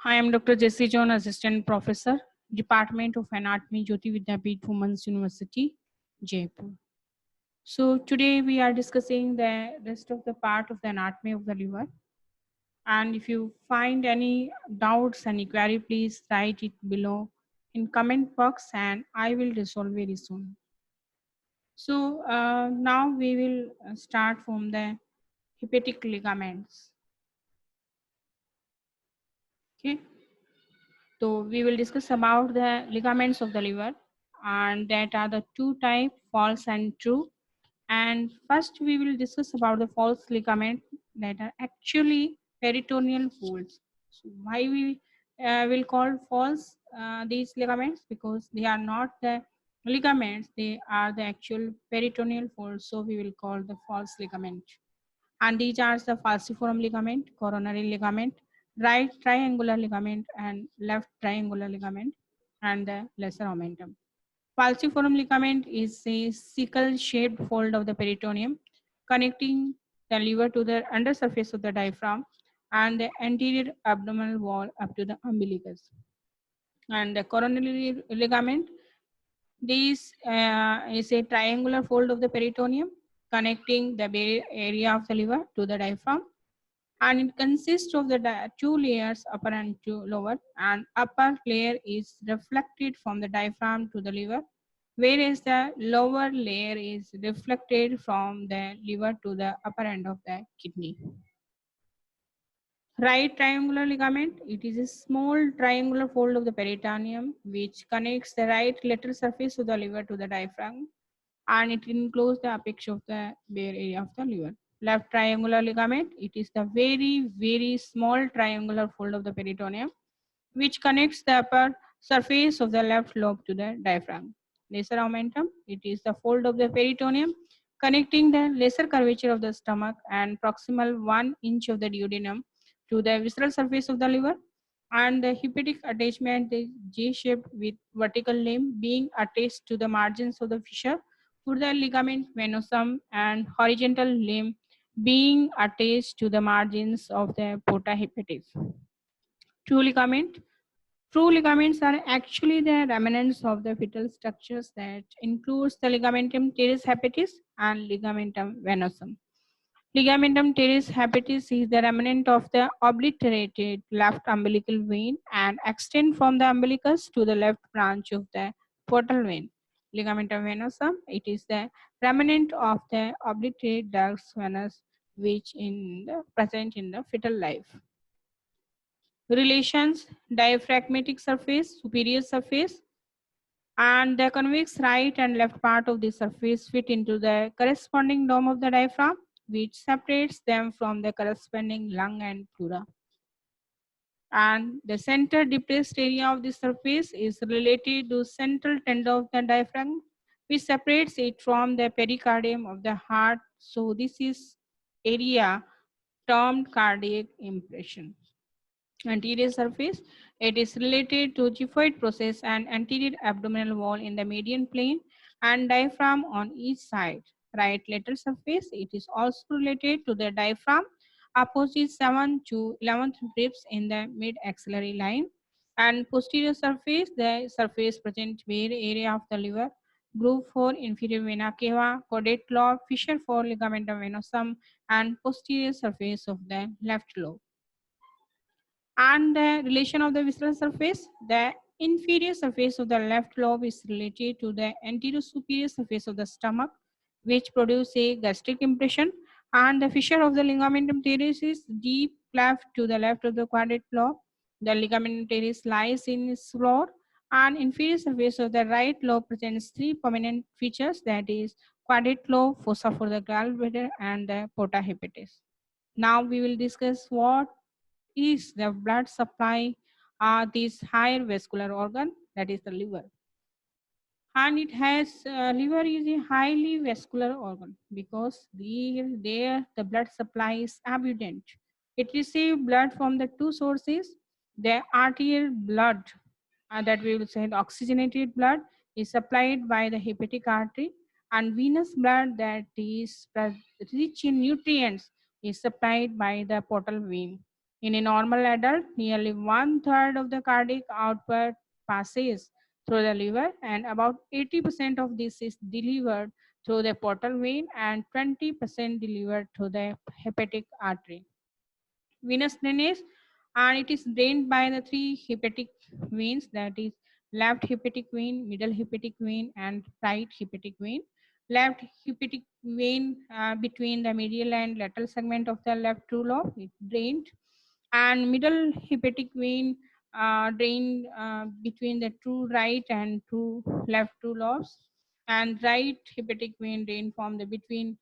I am Dr. Jessie John, Assistant Professor, Department of Anatomy, Jyoti Vidyapeeth Women's University, Jaipur. So today we are discussing the rest of the part of the anatomy of the liver. And if you find any doubts, any query, please write it below in comment box, and I will resolve very soon. So now we will start from the hepatic ligaments. Okay. So we will discuss about the ligaments of the liver, and that are the two type, false and true. And first we will discuss about the false ligament that are actually peritoneal folds. So why we will call false these ligaments? Because they are not the ligaments, they are the actual peritoneal folds. So we will call the false ligament. And these are the falciform ligament, coronary ligament, right triangular ligament, and left triangular ligament, and the lesser omentum. Falciform ligament is a sickle-shaped fold of the peritoneum connecting the liver to the undersurface of the diaphragm and the anterior abdominal wall up to the umbilicus. And the coronary ligament, this is a triangular fold of the peritoneum connecting the area of the liver to the diaphragm, and it consists of the two layers, upper and lower, and upper layer is reflected from the diaphragm to the liver, whereas the lower layer is reflected from the liver to the upper end of the kidney. Right triangular ligament, it is a small triangular fold of the peritoneum which connects the right lateral surface of the liver to the diaphragm, and it includes the apex of the bare area of the liver. Left triangular ligament, it is the very small triangular fold of the peritoneum which connects the upper surface of the left lobe to the diaphragm. Lesser omentum, it is the fold of the peritoneum connecting the lesser curvature of the stomach and proximal 1 inch of the duodenum to the visceral surface of the liver. And the hepatic attachment is J-shaped with vertical limb being attached to the margins of the fissure for the ligament venosum, and horizontal limb being attached to the margins of the porta hepatis. True ligament. True ligaments are actually the remnants of the fetal structures that includes the ligamentum teres hepatis and ligamentum venosum. Ligamentum teres hepatis is the remnant of the obliterated left umbilical vein and extend from the umbilicus to the left branch of the portal vein. Ligamentum venosum, it is the remnant of the obliterated ductus venous which in the present in the fetal life. Relations, diaphragmatic surface, superior surface, and the convex right and left part of the surface fit into the corresponding dome of the diaphragm, which separates them from the corresponding lung and pleura. And the center depressed area of the surface is related to central tendon of the diaphragm, which separates it from the pericardium of the heart. So this is area termed cardiac impression. Anterior surface, it is related to xiphoid process and anterior abdominal wall in the median plane and diaphragm on each side. Right lateral surface, it is also related to the diaphragm opposite 7 to 11th ribs in the mid-axillary line. And posterior surface, the surface present bare area of the liver, groove for inferior vena cava, caudate lobe, fissure for ligamentum venosum, and posterior surface of the left lobe. And the relation of the visceral surface, the inferior surface of the left lobe is related to the anterior superior surface of the stomach, which produce a gastric impression, and the fissure of the ligamentum teres is deep cleft to the left of the quadrate lobe. The ligamentum teres lies in its floor, and inferior surface of the right lobe presents three prominent features, that is quadrate lobe, fossa for the gallbladder, and the porta hepatis. Now we will discuss what is the blood supply this higher vascular organ, that is the liver. And it has liver is a highly vascular organ because there the blood supply is abundant. It receives blood from the two sources. The arterial blood, that we will say the oxygenated blood, is supplied by the hepatic artery, and venous blood that is rich in nutrients is supplied by the portal vein. In a normal adult, nearly one-third of the cardiac output passes through the liver, and about 80% of this is delivered through the portal vein and 20% delivered through the hepatic artery. Venous drainage, and it is drained by the three hepatic veins, that is left hepatic vein, middle hepatic vein, and right hepatic vein. Left hepatic vein between the medial and lateral segment of the left true lobe, it drained, and middle hepatic vein drained between the true right and true left true lobes, and right hepatic vein drained from the between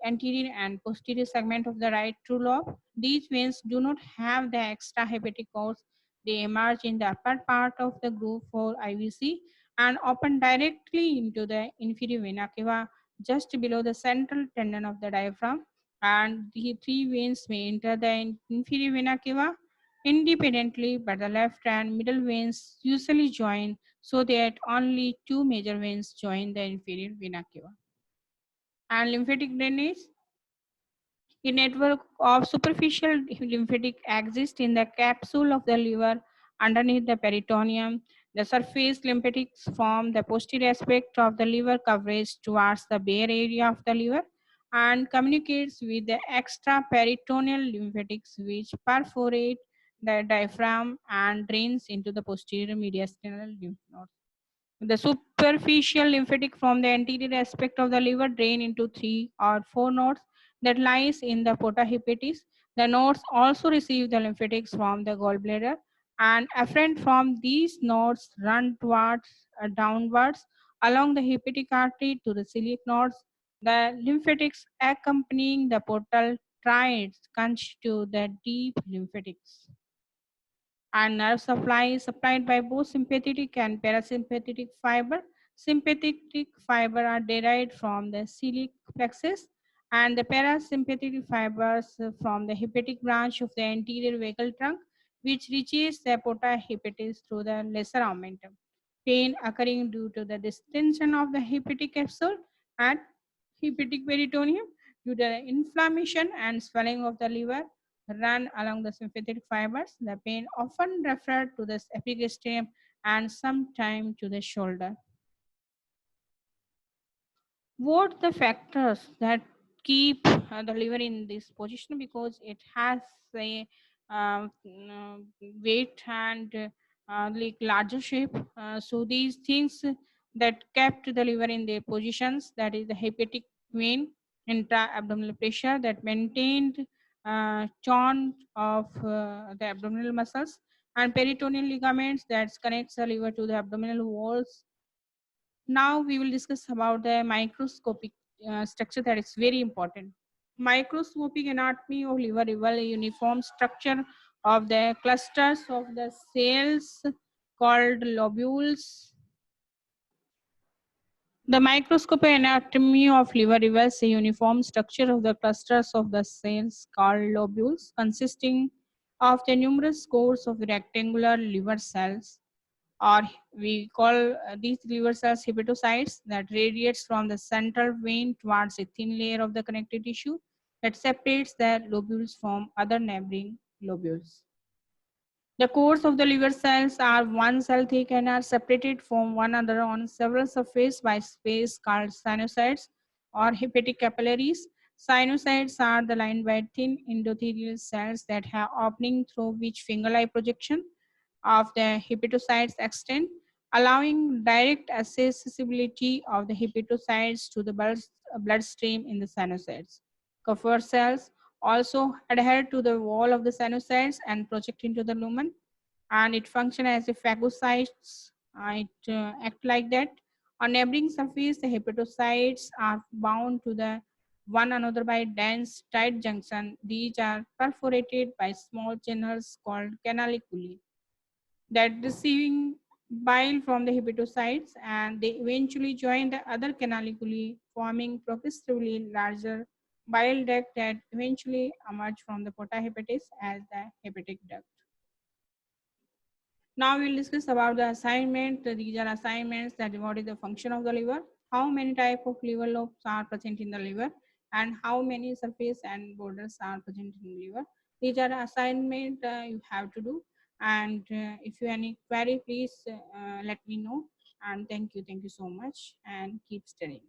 anterior and posterior segment of the right true lobe. These veins do not have the extra hepatic course. They emerge in the upper part of the group for IVC and open directly into the inferior vena cava just below the central tendon of the diaphragm. And the three veins may enter the inferior vena cava independently, but the left and middle veins usually join so that only two major veins join the inferior vena cava. And lymphatic drainage, a network of superficial lymphatic exists in the capsule of the liver underneath the peritoneum. The surface lymphatics form the posterior aspect of the liver coverage towards the bare area of the liver and communicates with the extra peritoneal lymphatics which perforate the diaphragm and drains into the posterior mediastinal lymph nodes. The superficial lymphatic from the anterior aspect of the liver drain into three or four nodes that lies in the porta hepatis. The nodes also receive the lymphatics from the gallbladder, and afferent from these nodes run towards downwards along the hepatic artery to the celiac nodes. The lymphatics accompanying the portal trines constitute the deep lymphatics, and nerve supply is supplied by both sympathetic and parasympathetic fiber. Sympathetic fiber are derived from the celiac plexus, and the parasympathetic fibers from the hepatic branch of the anterior vagal trunk, which reaches the porta hepatis through the lesser omentum. Pain occurring due to the distension of the hepatic capsule and hepatic peritoneum due to the inflammation and swelling of the liver run along the sympathetic fibers. The pain often referred to the epigastrium and sometimes to the shoulder. What the factors that keep the liver in this position, because it has a weight and like larger shape, so these things that kept the liver in their positions, that is the hepatic vein, intra-abdominal pressure that maintained tone of the abdominal muscles, and peritoneal ligaments that connects the liver to the abdominal walls. Now we will discuss about the microscopic structure that is very important. Microscopic anatomy of liver reveal a uniform structure of the clusters of the cells called lobules. The microscopic anatomy of liver reveals a uniform structure of the clusters of the cells called lobules, consisting of the numerous cores of rectangular liver cells, or we call these liver cells hepatocytes, that radiates from the central vein towards a thin layer of the connective tissue that separates the lobules from other neighboring lobules. The cores of the liver cells are one cell thick and are separated from one another on several surfaces by space called sinusoids or hepatic capillaries. Sinusoids are the lined by thin endothelial cells that have opening through which finger-like projection of the hepatocytes extend, allowing direct accessibility of the hepatocytes to the bloodstream in the sinusoids. Kupffer cells also adhere to the wall of the sinusoids and project into the lumen, and it functions as a phagocytes. It act like that. On neighboring surface, the hepatocytes are bound to the one another by dense tight junction. These are perforated by small channels called canaliculi that receiving bile from the hepatocytes, and they eventually join the other canaliculi, forming progressively larger bile duct that eventually emerge from the porta hepatis as the hepatic duct. Now we'll discuss about the assignment. These are assignments that what is the function of the liver, how many type of liver lobes are present in the liver, and how many surface and borders are present in the liver. These are assignment you have to do. And if you have any query, please let me know. And thank you so much, and keep studying.